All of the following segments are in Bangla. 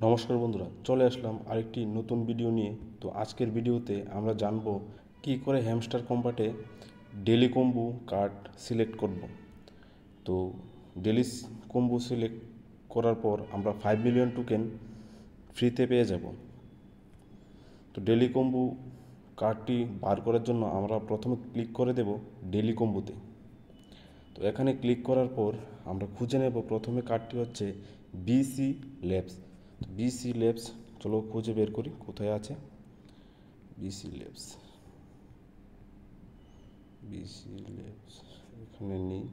নমস্কার বন্ধুরা, চলে আসলাম আরেকটি নতুন ভিডিও নিয়ে। তো আজকের ভিডিওতে আমরা জানব কি করে হ্যামস্টার কম্বাটে ডেলি কম্বো কার্ড সিলেক্ট করব। তো ডেলি কম্বো সিলেক্ট করার পর আমরা 5 মিলিয়ন টোকেন ফ্রিতে পেয়ে যাব। তো ডেলি কম্বো কার্ডটি বার করার জন্য আমরা প্রথমে ক্লিক করে দেব ডেলি কম্বোতে। তো এখানে ক্লিক করার পর আমরা খুঁজে নেব, প্রথমে কার্ডটি হচ্ছে বিসি ল্যাবস। তো বিসি ল্যাবস চলো খুঁজে বের করি কোথায় আছে বিসি ল্যাবস। বিসি ল্যাবস এখানে নেই।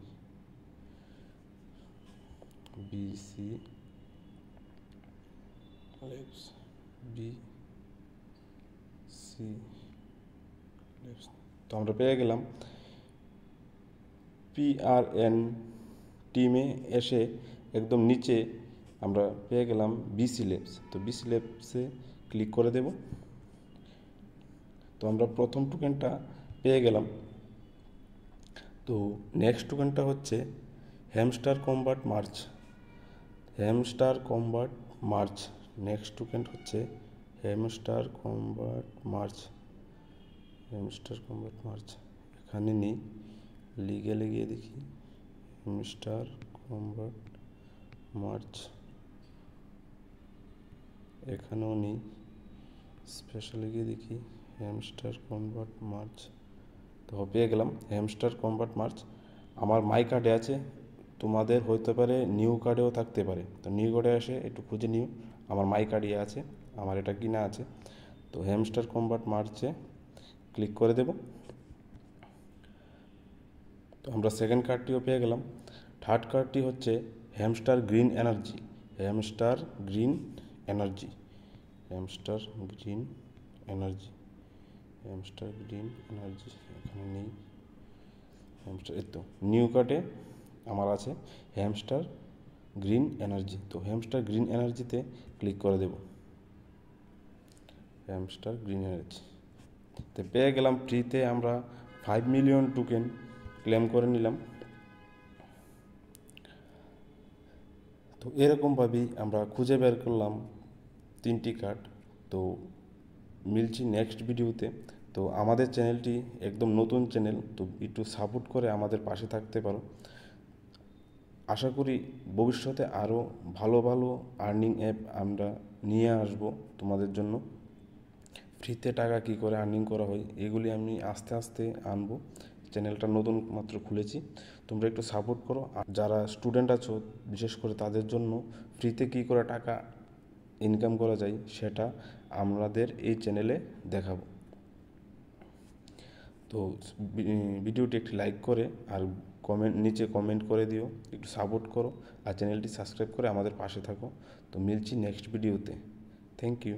বিসি ল্যাবস, বিসি ল্যাবস, তো আমরা পেয়ে গেলাম। পিআরএন টিমে এসে একদম নিচে আমরা পেয়ে গেলাম বিসি ল্যাবস। তো বিসি ল্যাবসে ক্লিক করে দেব। তো আমরা প্রথম টোকেনটা পেয়ে গেলাম। তো নেক্সট টোকেনটা হচ্ছে Hamster Kombat march. Hamster Kombat march next token হচ্ছে Hamster Kombat march. Hamster Kombat march এখানে নেই, লিগে গিয়ে দেখি হ্যামস্টার কম্বাট মার্চ, এখানেও নেই। স্পেশালি গিয়ে দেখি হ্যামস্টার কম্বাট মার্চ। তো পেয়ে গেলাম হ্যামস্টার কম্বাট মার্চ। আমার মাই কার্ডে আছে, তোমাদের হতে পারে নিউ কার্ডেও থাকতে পারে। তো নিউ কার্ডে এসে একটু খুঁজে নিও, আমার মাই কার্ডে আছে, আমার এটা কিনা আছে। তো হ্যামস্টার কম্বাট মার্চে ক্লিক করে দেব। তো আমরা সেকেন্ড কার্ডটিও পেয়ে গেলাম। থার্ড কার্ডটি হচ্ছে hamster green energy. Hamster green energy, hamster green energy, hamster green energy এখানে নেই। হ্যামস্টার এই তো নিউ কার্ডে আমার আছে হ্যামস্টার গ্রিন এনার্জি। তো হ্যামস্টার গ্রিন এনার্জিতে ক্লিক করে দেব। হ্যামস্টার গ্রিন এনার্জি তো পেয়ে গেলাম ফ্রিতে। আমরা 5 মিলিয়ন টোকেন ক্লেম করে নিলাম। তো এরকমভাবেই আমরা খুঁজে বের করলাম 3টি কার্ড। তো মিলছি নেক্সট ভিডিওতে। তো আমাদের চ্যানেলটি একদম নতুন চ্যানেল, তো একটু সাপোর্ট করে আমাদের পাশে থাকতে পারো। আশা করি ভবিষ্যতে আরও ভালো ভালো আর্নিং অ্যাপ আমরা নিয়ে আসব তোমাদের জন্য। ফ্রিতে টাকা কী করে আর্নিং করা হয় এগুলি আমি আস্তে আস্তে আনবো। চ্যানেলটা নতুন মাত্র খুলেছি, তোমরা একটু সাপোর্ট করো। আর যারা স্টুডেন্ট আছো বিশেষ করে তাদের জন্য ফ্রিতে কী করে টাকা ইনকাম করা যায় সেটা আমাদের এই চ্যানেলে দেখাবো। তো ভিডিওটি একটি লাইক করে আর নিচে কমেন্ট করে দিও, একটু সাপোর্ট করো আর চ্যানেলটি সাবস্ক্রাইব করে আমাদের পাশে থাকো। তো মিলছি নেক্সট ভিডিওতে। Thank you.